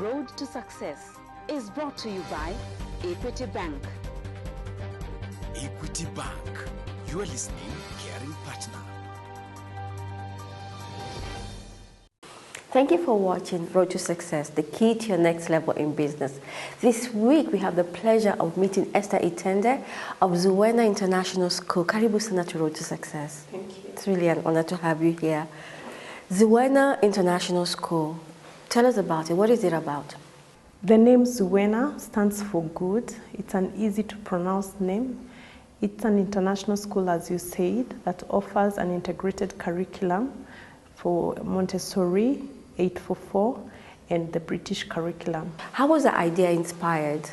Road to Success is brought to you by Equity Bank. Equity Bank, you are listening, caring partner. Thank you for watching Road to Success, the key to your next level in business. This week, we have the pleasure of meeting Esther Itende of Zuwena International School. Karibu sana to Road to Success. Thank you. It's really an honor to have you here. Zuwena International School, tell us about it. What is it about? The name Zuwena stands for good. It's an easy to pronounce name. It's an international school, as you said, that offers an integrated curriculum for Montessori, 844, and the British curriculum. How was the idea inspired?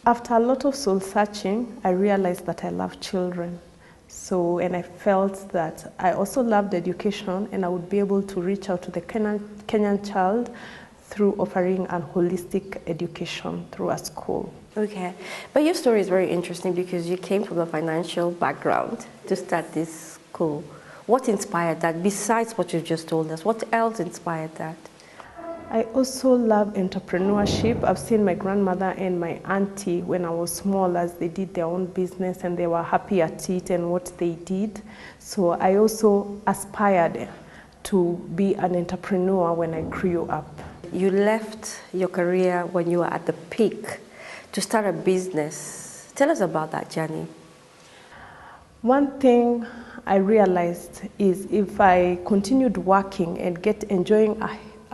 After a lot of soul searching, I realized that I love children. And I felt that I also loved education, and I would be able to reach out to the Kenyan child through offering a holistic education through a school. Okay, but your story is very interesting because you came from a financial background to start this school. What inspired that, besides what you've just told us? What else inspired that? I also love entrepreneurship. I've seen my grandmother and my auntie when I was small as they did their own business and they were happy at it and what they did. So I also aspired to be an entrepreneur when I grew up. You left your career when you were at the peak to start a business. Tell us about that journey. One thing I realized is if I continued working and enjoying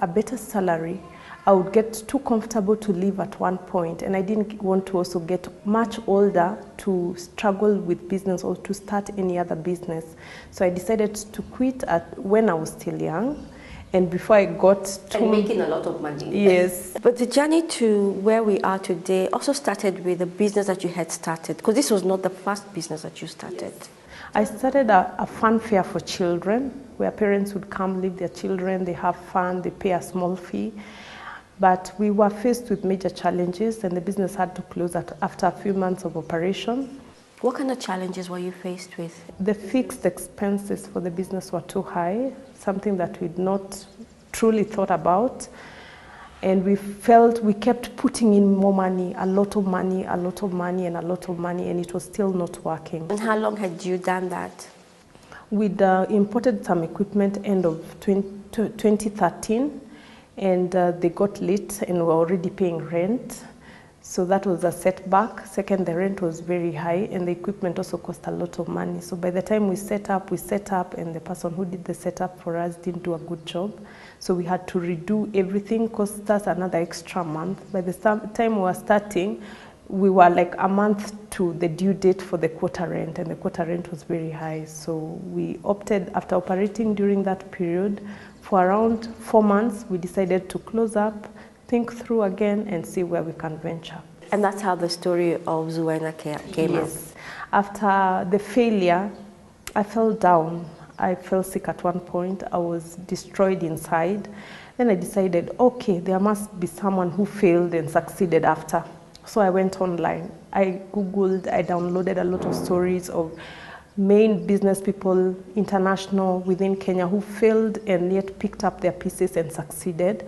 a better salary, I would get too comfortable to live at one point, and I didn't want to also get much older to struggle with business or to start any other business. So I decided to quit when I was still young, and before I got to... And making a lot of money. Yes. But the journey to where we are today also started with the business that you had started, because this was not the first business that you started. Yes. I started a fun fair for children, where parents would come, leave their children, they have fun, they pay a small fee. But we were faced with major challenges, and the business had to close after a few months of operation. What kind of challenges were you faced with? The fixed expenses for the business were too high, something that we'd not truly thought about. And we felt we kept putting in more money, a lot of money, a lot of money, and a lot of money, and it was still not working. And how long had you done that? We'd imported some equipment end of 2013, and they got late and were already paying rent. So that was a setback. Second, the rent was very high, and the equipment also cost a lot of money. So by the time we set up, and the person who did the setup for us didn't do a good job. So we had to redo everything, cost us another extra month. By the time we were starting, we were like a month to the due date for the quarter rent, and the quarter rent was very high. So we opted, after operating during that period, for around 4 months, we decided to close up, think through again, and see where we can venture. And that's how the story of Zuwena came up. Yes. After the failure, I fell down. I fell sick at one point. I was destroyed inside. Then I decided, okay, there must be someone who failed and succeeded after. So I went online. I Googled, I downloaded a lot of stories of main business people, international, within Kenya, who failed and yet picked up their pieces and succeeded.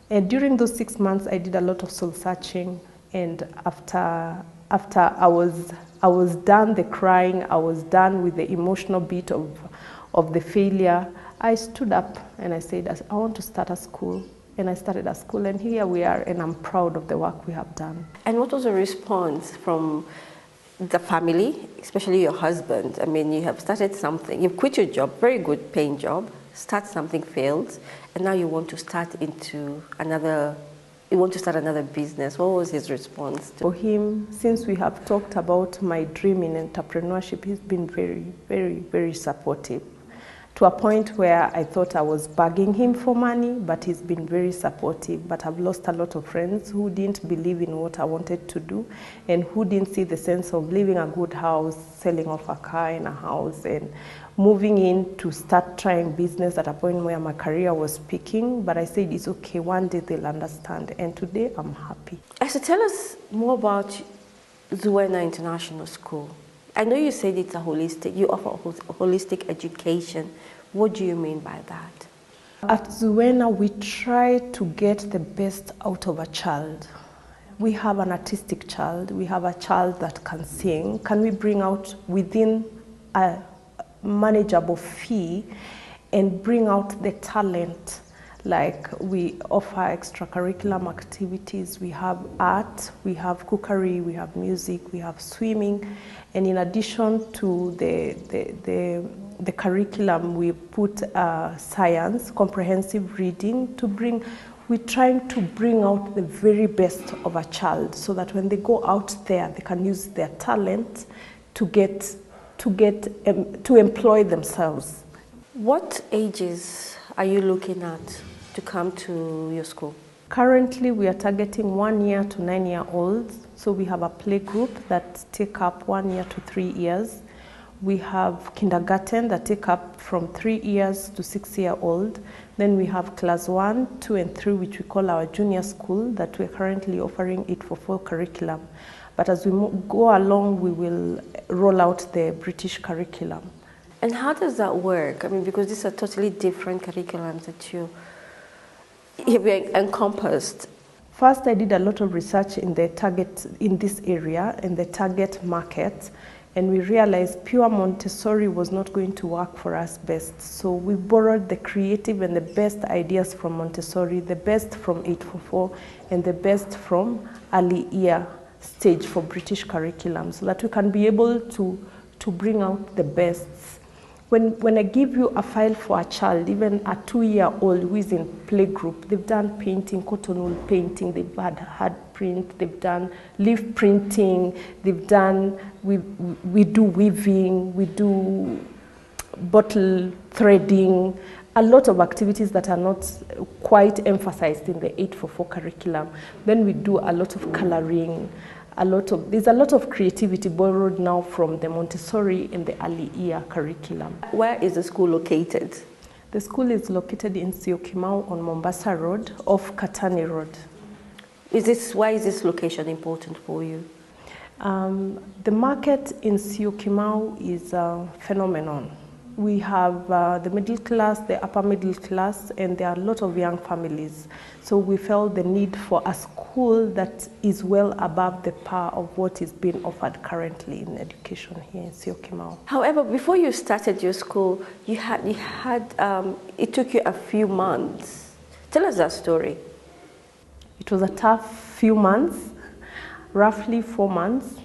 And during those 6 months, I did a lot of soul searching. And after I was done the crying, I was done with the emotional beat of the failure, I stood up and I said, I want to start a school. And I started a school, and here we are, and I'm proud of the work we have done. And what was the response from the family, especially your husband? I mean, you have started something, you've quit your job, very good paying job, start something, failed, and now you want to start another business. What was his response? For him, since we have talked about my dream in entrepreneurship, he's been very, very, very supportive. To a point where I thought I was begging him for money, but he's been very supportive. But I've lost a lot of friends who didn't believe in what I wanted to do, and who didn't see the sense of living a good house, selling off a car and a house, and moving in to start trying business at a point where my career was peaking. But I said, it's okay, one day they'll understand. And today I'm happy. So tell us more about Zuwena International School. I know you said you offer holistic education. What do you mean by that? At Zuwena, we try to get the best out of a child. We have an artistic child, we have a child that can sing. Can we bring out within a manageable fee and bring out the talent? Like we offer extracurricular activities, we have art, we have cookery, we have music, we have swimming, and in addition to the curriculum, we put science, comprehensive reading to bring. We're trying to bring out the very best of a child so that when they go out there, they can use their talent to employ themselves. What ages are you looking at to come to your school? Currently, we are targeting 1 year to 9-year-olds. So we have a play group that take up 1 year to 3 years. We have kindergarten that take up from 3 years to 6-year-old. Then we have class 1, 2, and 3, which we call our junior school, that we're currently offering it for full curriculum. But as we go along, we will roll out the British curriculum. And how does that work? I mean, because these are totally different curriculums that you have encompassed. First, I did a lot of research in this area, in the target market. And we realized pure Montessori was not going to work for us best. So we borrowed the creative and the best ideas from Montessori, the best from 844, and the best from early year stage for British curriculum, so that we can be able to bring out the best. When I give you a file for a child, even a 2-year-old who is in playgroup, they've done painting, cotton wool painting, they've had hard print, they've done leaf printing, they've done, we do weaving, we do bottle threading, a lot of activities that are not quite emphasized in the 844 curriculum. Then we do a lot of coloring, there's a lot of creativity borrowed now from the Montessori and the early year curriculum. Where is the school located? The school is located in Syokimau on Mombasa Road, off Katani Road. Why is this location important for you? The market in Syokimau is a phenomenon. We have the middle class, the upper middle class, and there are a lot of young families. So we felt the need for a school that is well above the par of what is being offered currently in education here in Syokimau. However, before you started your school, it took you a few months. Tell us that story. It was a tough few months, roughly 4 months.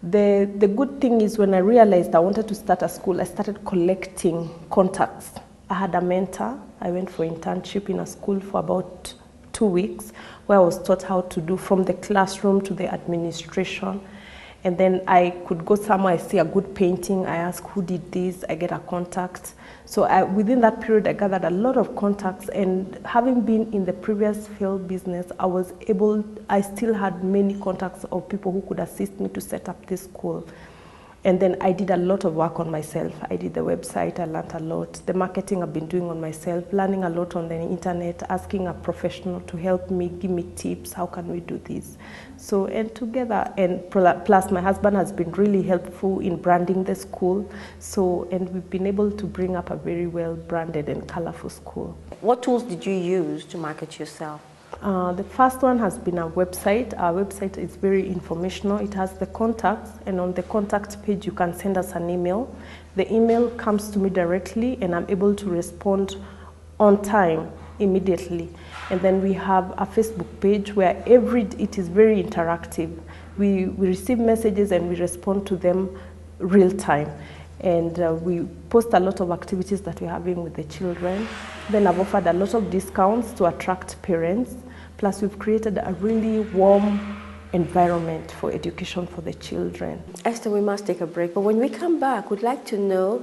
The good thing is when I realized I wanted to start a school, I started collecting contacts. I had a mentor. I went for internship in a school for about 2 weeks, where I was taught how to do from the classroom to the administration. And then I could go somewhere, I see a good painting, I ask who did this, I get a contact. So within that period, I gathered a lot of contacts, and having been in the previous field business, I still had many contacts of people who could assist me to set up this school. And then I did a lot of work on myself. I did the website, I learned a lot. The marketing I've been doing on myself, learning a lot on the internet, asking a professional to help me, give me tips, how can we do this? So, and together, and plus my husband has been really helpful in branding the school. So, and we've been able to bring up a very well branded and colorful school. What tools did you use to market yourself? The first one has been our website. Our website is very informational. It has the contacts, and on the contact page you can send us an email. The email comes to me directly, and I'm able to respond on time, immediately. And then we have a Facebook page where it is very interactive. We receive messages and we respond to them real time. And we post a lot of activities that we're having with the children. Then I've offered a lot of discounts to attract parents. Plus we've created a really warm environment for education for the children. Esther, we must take a break, but when we come back, we'd like to know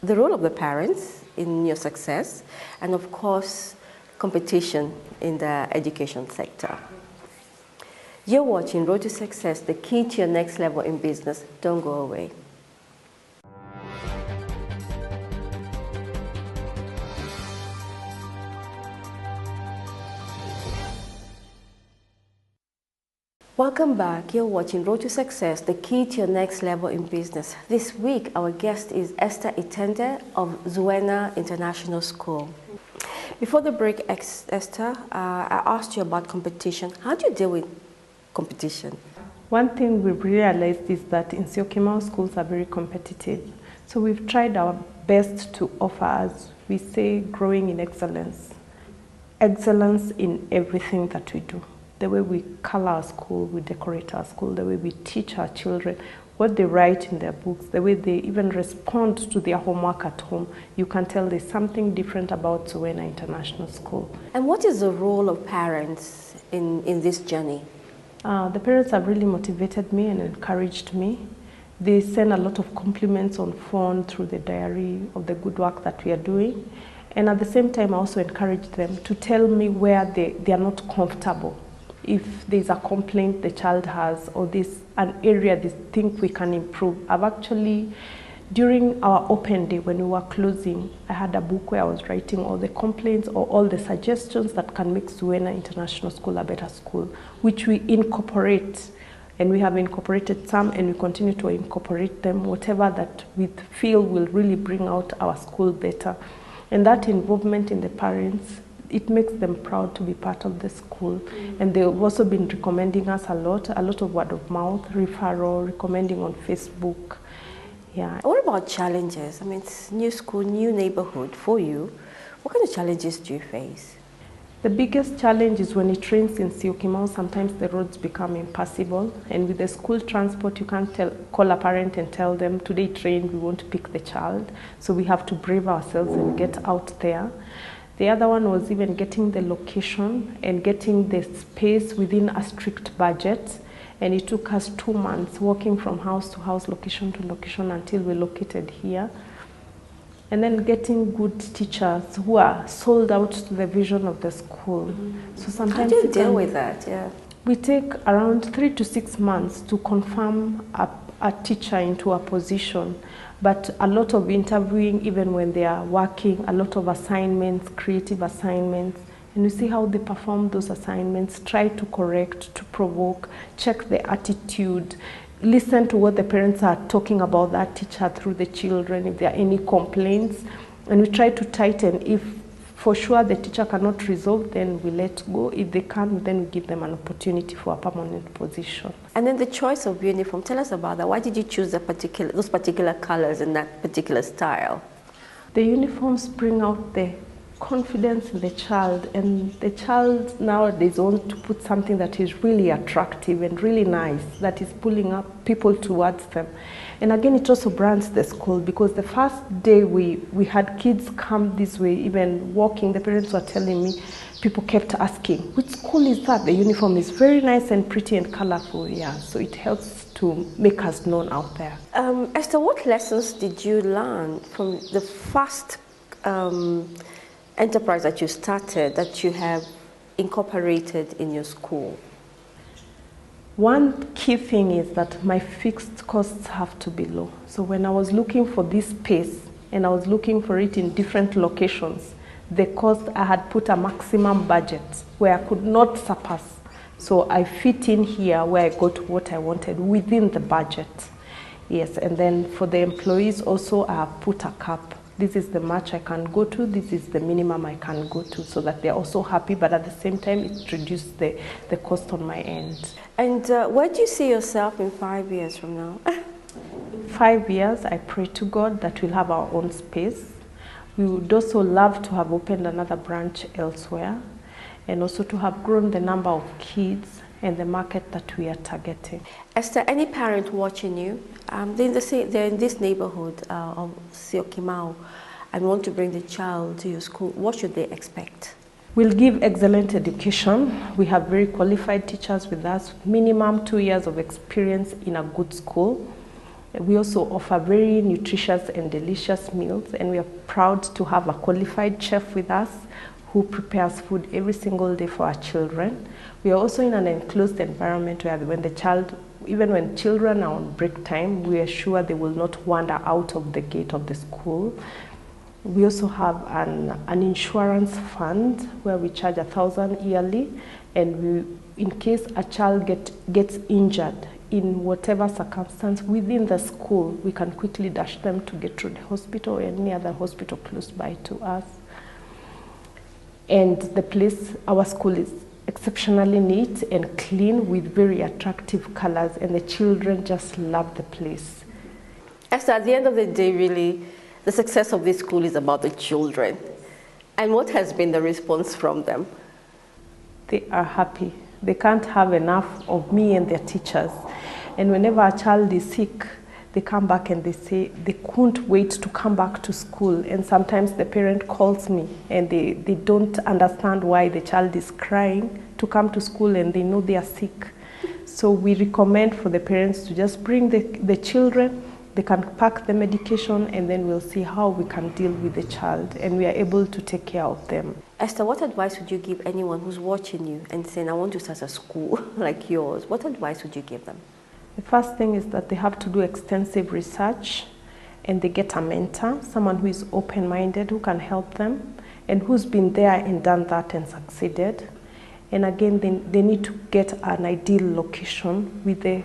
the role of the parents in your success, and of course, competition in the education sector. You're watching Road to Success, the key to your next level in business. Don't go away. Welcome back. You're watching Road to Success, the key to your next level in business. This week, our guest is Esther Itende of Zuwena International School. Before the break, Esther, I asked you about competition. How do you deal with competition? One thing we've realized is that in Syokimau, schools are very competitive. So we've tried our best to offer, as we say, growing in excellence. Excellence in everything that we do. The way we color our school, we decorate our school, the way we teach our children, what they write in their books, the way they even respond to their homework at home. You can tell there's something different about Zuwena International School. And what is the role of parents in this journey? The parents have really motivated me and encouraged me. They send a lot of compliments on phone through the diary of the good work that we are doing. And at the same time, I also encourage them to tell me where they are not comfortable. If there's a complaint the child has, or there's an area they think we can improve. I've actually, during our open day when we were closing, I had a book where I was writing all the complaints or all the suggestions that can make Zuwena International School a better school, which we incorporate. And we have incorporated some, and we continue to incorporate them, whatever that we feel will really bring out our school better. And that involvement in the parents, it makes them proud to be part of the school. And they've also been recommending us a lot of word of mouth, referral, recommending on Facebook. Yeah. What about challenges? I mean, it's new school, new neighborhood for you. What kind of challenges do you face? The biggest challenge is when it rains in Syokimau, sometimes the roads become impassable. And with the school transport, you can't call a parent and tell them, today it rained, we won't pick the child. So we have to brave ourselves and get out there. The other one was even getting the location and getting the space within a strict budget. And it took us 2 months walking from house to house, location to location, until we located here. And then getting good teachers who are sold out to the vision of the school. So sometimes how do you deal with that? Yeah. We take around 3 to 6 months to confirm a teacher into a position. But a lot of interviewing, even when they are working, a lot of assignments, creative assignments, and you see how they perform those assignments, try to correct, to provoke, check the attitude, listen to what the parents are talking about that teacher through the children, if there are any complaints, and we try to tighten. If for sure the teacher cannot resolve, then we let go. If they can, then we give them an opportunity for a permanent position. And then the choice of uniform, tell us about that. Why did you choose those particular colors and that particular style? The uniforms bring out the confidence in the child, and the child nowadays wants to put something that is really attractive and really nice, that is pulling up people towards them. And again, it also brands the school, because the first day we had kids come this way, even walking, the parents were telling me, people kept asking, which school is that? The uniform is very nice and pretty and colorful. Yeah, so it helps to make us known out there. Esther, what lessons did you learn from the first enterprise that you started that you have incorporated in your school? One key thing is that my fixed costs have to be low. So when I was looking for this space and I was looking for it in different locations, the cost, I had put a maximum budget where I could not surpass. So I fit in here where I got what I wanted within the budget. Yes, and then for the employees also, I have put a cap. This is the much I can go to, this is the minimum I can go to, so that they're also happy, but at the same time, it reduced the cost on my end. And where do you see yourself in 5 years from now? In 5 years, I pray to God that we'll have our own space. We would also love to have opened another branch elsewhere, and also to have grown the number of kids and the market that we are targeting. Esther, any parent watching you, they're in this neighborhood of Syokimau and want to bring the child to your school, what should they expect? We'll give excellent education. We have very qualified teachers with us, minimum 2 years of experience in a good school. We also offer very nutritious and delicious meals, and we are proud to have a qualified chef with us who prepares food every single day for our children. We are also in an enclosed environment where even when children are on break time, we are sure they will not wander out of the gate of the school. We also have an insurance fund where we charge 1,000 yearly, and in case a child gets injured in whatever circumstance within the school, we can quickly dash them to get to the hospital or any other hospital close by to us. And the place, our school is exceptionally neat and clean with very attractive colors, and the children just love the place. Esther, at the end of the day, really, the success of this school is about the children. And what has been the response from them? They are happy. They can't have enough of me and their teachers. And whenever a child is sick, they come back and they say they couldn't wait to come back to school. And sometimes the parent calls me and they don't understand why the child is crying to come to school, and they know they are sick. So we recommend for the parents to just bring the children. They can pack the medication, and then we'll see how we can deal with the child, and we are able to take care of them. Esther, what advice would you give anyone who's watching you and saying, I want to start a school like yours? What advice would you give them? The first thing is that they have to do extensive research, and they get a mentor, someone who is open-minded, who can help them, and who's been there and done that and succeeded. And again, they need to get an ideal location with the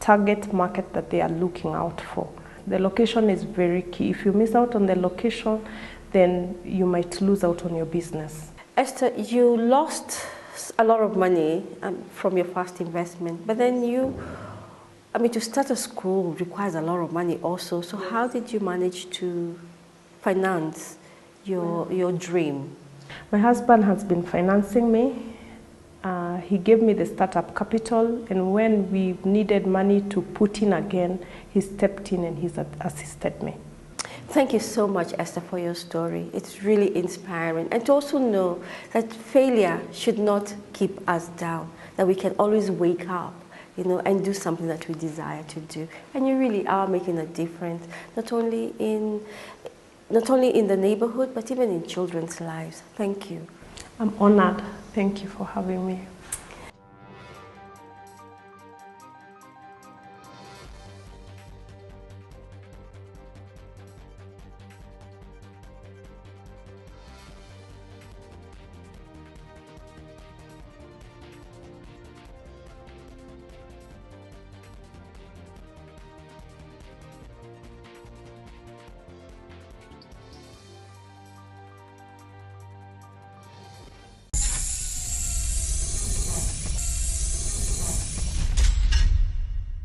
target market that they are looking out for. The location is very key. If you miss out on the location, then you might lose out on your business. Esther, you lost a lot of money from your first investment, but then to start a school requires a lot of money also. So how did you manage to finance your dream? My husband has been financing me. He gave me the startup capital, and when we needed money to put in again, he stepped in and he's assisted me. Thank you so much, Esther, for your story. It's really inspiring. And to also know that failure should not keep us down, that we can always wake up, and do something that we desire to do. And you really are making a difference, not only in the neighborhood, but even in children's lives. Thank you. I'm honored. Thank you for having me.